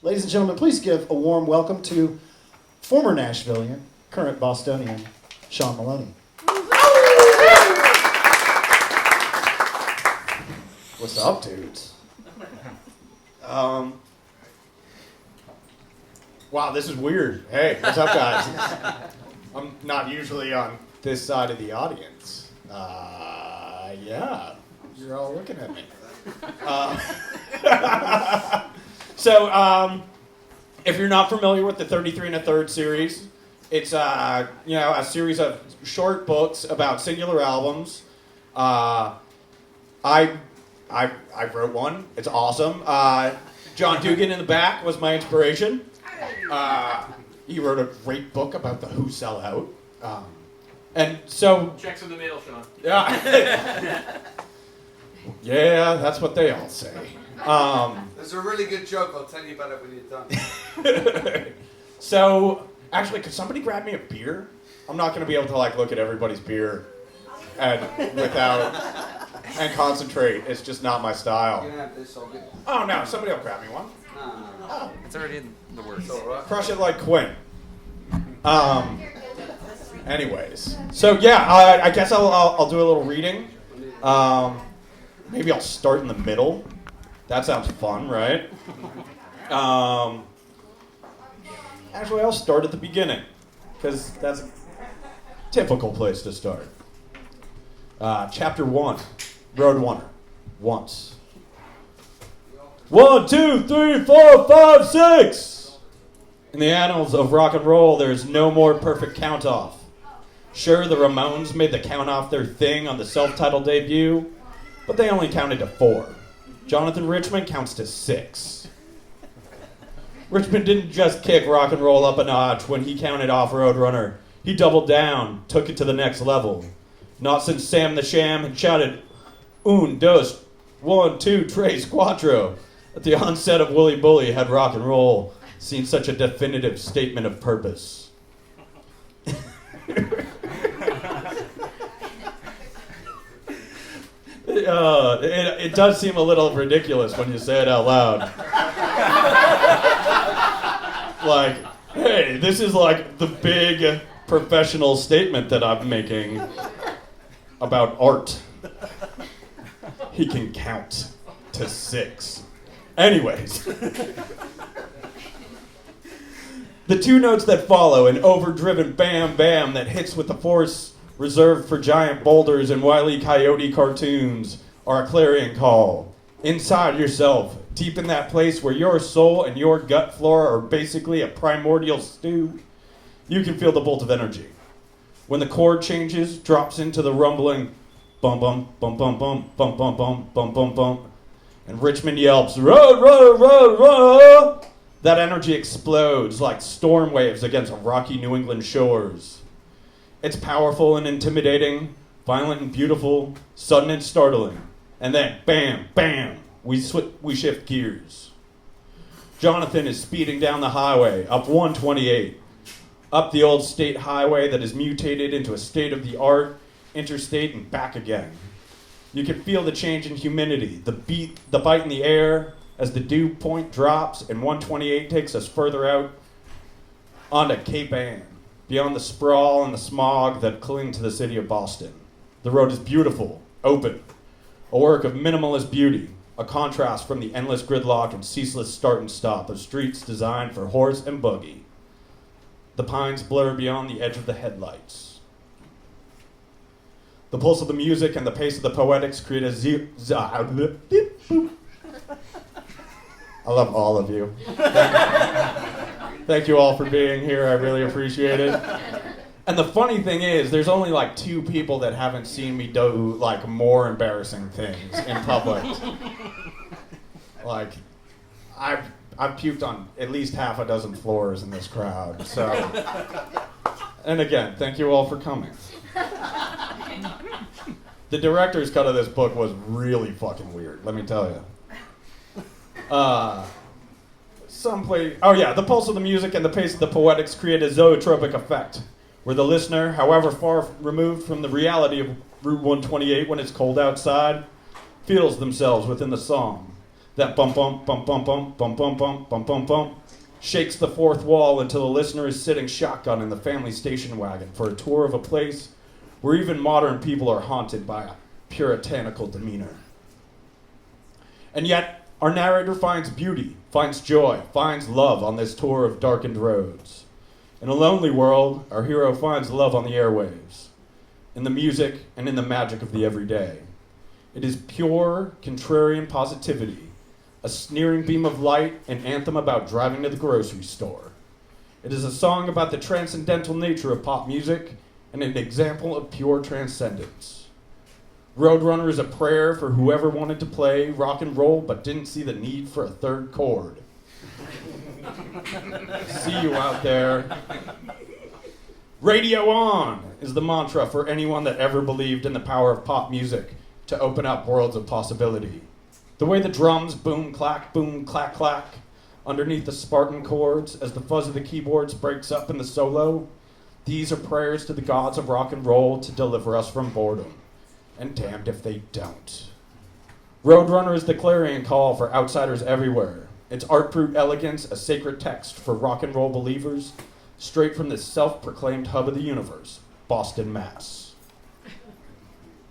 Ladies and gentlemen, please give a warm welcome to former Nashvilleian, current Bostonian, Sean Maloney. What's up, dudes? Wow, this is weird. Hey, what's up, guys? I'm not usually on this side of the audience. Yeah, you're all looking at me. So, if you're not familiar with the 33 1/3 series, it's a series of short books about singular albums. I wrote one. It's awesome. John Dugan in the back was my inspiration. He wrote a great book about the Who Sell Out. And so... Checks in the mail, Sean. Yeah. Yeah, that's what they all say. There's a really good joke. I'll tell you about it when you're done. So, actually, could somebody grab me a beer? I'm not going to be able to look at everybody's beer and concentrate. It's just not my style. You can have this all good. Oh no, somebody will grab me one. No. Oh. It's already in the works. Crush it like Quinn. Anyways, so yeah, I guess I'll do a little reading. Maybe I'll start in the middle. That sounds fun, right? Actually, I'll start at the beginning, because that's a typical place to start. Chapter 1, Roadrunner, once. 1, 2, 3, 4, 5, 6. In the annals of rock and roll, there's no more perfect count-off. Sure, the Ramones made the count-off their thing on the self-titled debut, but they only counted to 4. Jonathan Richman counts to 6. Richman didn't just kick rock and roll up a notch when he counted off Roadrunner. He doubled down, took it to the next level. Not since Sam the Sham had shouted, 1, 2, 1, 2, 3, 4, at the onset of Wooly Bully had rock and roll seen such a definitive statement of purpose. It does seem a little ridiculous when you say it out loud. Hey, this is the big professional statement that I'm making about art. He can count to 6. Anyways. The 2 notes that follow, an overdriven bam bam that hits with the force reserved for giant boulders and Wile E. Coyote cartoons, are a clarion call. Inside yourself, deep in that place where your soul and your gut flora are basically a primordial stew, you can feel the bolt of energy. When the chord changes, drops into the rumbling bum bum bum bum bum bum bum bum bum bum bum, and Richmond yelps, road, road, road, road, that energy explodes like storm waves against rocky New England shores. It's powerful and intimidating, violent and beautiful, sudden and startling. And then, bam, bam, we shift gears. Jonathan is speeding down the highway, up 128, up the old state highway that is mutated into a state-of-the-art interstate and back again. You can feel the change in humidity, the bite in the air as the dew point drops and 128 takes us further out onto Cape Ann, beyond the sprawl and the smog that cling to the city of Boston. The road is beautiful, open, a work of minimalist beauty, a contrast from the endless gridlock and ceaseless start and stop of streets designed for horse and buggy. The pines blur beyond the edge of the headlights. The pulse of the music and the pace of the poetics create I love all of you. Thank you all for being here. I really appreciate it. And the funny thing is, there's only 2 people that haven't seen me do more embarrassing things in public. I've puked on at least half a dozen floors in this crowd. So, and again, thank you all for coming. The director's cut of this book was really fucking weird, let me tell you. The pulse of the music and the pace of the poetics create a zoetropic effect, where the listener, however far removed from the reality of Route 128 when it's cold outside, feels themselves within the song. That bump bump bump bump bump bump bump bump bump bump bump shakes the fourth wall until the listener is sitting shotgun in the family station wagon for a tour of a place where even modern people are haunted by a puritanical demeanor. And yet, our narrator finds beauty, finds joy, finds love on this tour of darkened roads. In a lonely world, our hero finds love on the airwaves, in the music and in the magic of the everyday. It is pure, contrarian positivity, a sneering beam of light, an anthem about driving to the grocery store. It is a song about the transcendental nature of pop music and an example of pure transcendence. Roadrunner is a prayer for whoever wanted to play rock and roll but didn't see the need for a third chord. See you out there. Radio on is the mantra for anyone that ever believed in the power of pop music to open up worlds of possibility. The way the drums boom, clack, clack, underneath the Spartan chords as the fuzz of the keyboards breaks up in the solo, these are prayers to the gods of rock and roll to deliver us from boredom. And damned if they don't. Roadrunner is the clarion call for outsiders everywhere. Its art brute elegance, a sacred text for rock and roll believers, straight from the self-proclaimed hub of the universe, Boston, Mass.